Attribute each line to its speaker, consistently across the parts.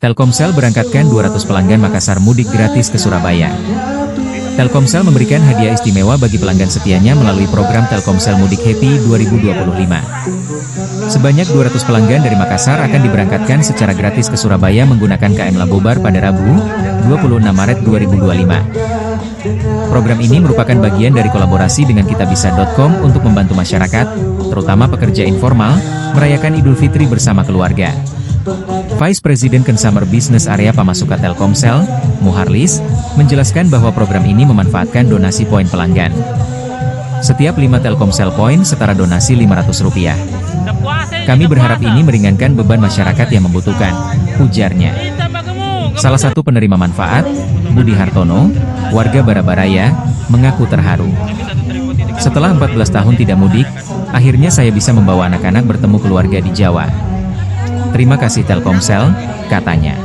Speaker 1: Telkomsel berangkatkan 200 pelanggan Makassar mudik gratis ke Surabaya. Telkomsel memberikan hadiah istimewa bagi pelanggan setianya melalui program Telkomsel Mudik Happy 2025. Sebanyak 200 pelanggan dari Makassar akan diberangkatkan secara gratis ke Surabaya menggunakan KM Labobar pada Rabu, 26 Maret 2025. Program ini merupakan bagian dari kolaborasi dengan kitabisa.com untuk membantu masyarakat, terutama pekerja informal, merayakan Idul Fitri bersama keluarga. Vice President Consumer Business Area Pamasuka Telkomsel, Muharlis, menjelaskan bahwa program ini memanfaatkan donasi poin pelanggan. Setiap 5 Telkomsel poin setara donasi Rp500. Kami berharap ini meringankan beban masyarakat yang membutuhkan, ujarnya. Salah satu penerima manfaat, Budi Hartono, warga Barabaraya, mengaku terharu. Setelah 14 tahun tidak mudik, akhirnya saya bisa membawa anak-anak bertemu keluarga di Jawa. Terima kasih Telkomsel, katanya.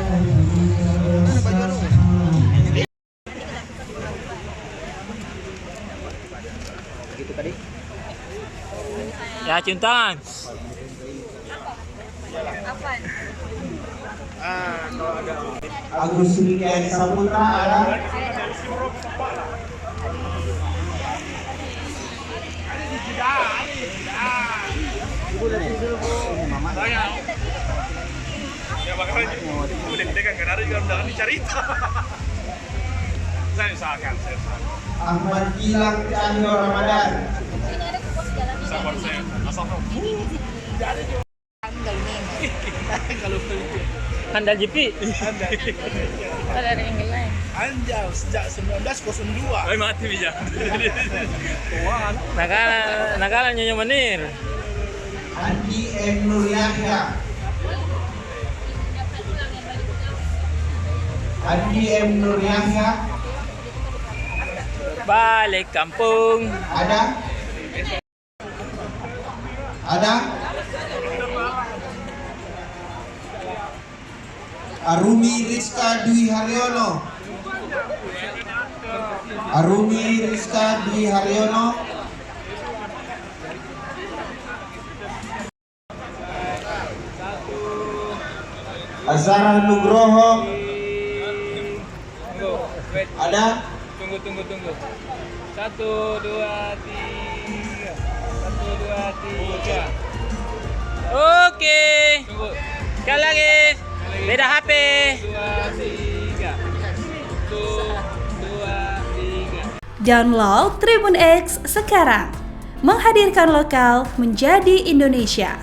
Speaker 2: Ya, cium tangan.
Speaker 3: Agus Rian Saputra ada.
Speaker 4: Ya bakalan udah gede kan ada juga undangan dicarita. Saya usahakan.
Speaker 3: Ahmad Gilang Cahyo Ramadan.
Speaker 4: Sabar saya. Asal
Speaker 2: Handal JP.
Speaker 5: Ada yang lain.
Speaker 3: Anjau sejak 1902.
Speaker 4: Ay, mati bija.
Speaker 2: Nakalan Nyonya Menir.
Speaker 3: Andi M. Nur Yahya. Andi M. Nur Yahya.
Speaker 2: Balik kampung.
Speaker 3: Ada? Ada? Arumi Rizka Dwi Haryono. Arumi Rizka Dwi Haryono. Azhar Nugroho. Ada?
Speaker 2: Tunggu. 1, 2, 3. 1, 2, 3. Oke. Tunggu. Sekali lagi. Beda HP. 1, 2, 3.
Speaker 6: Download Tribun X sekarang. Menghadirkan lokal menjadi Indonesia.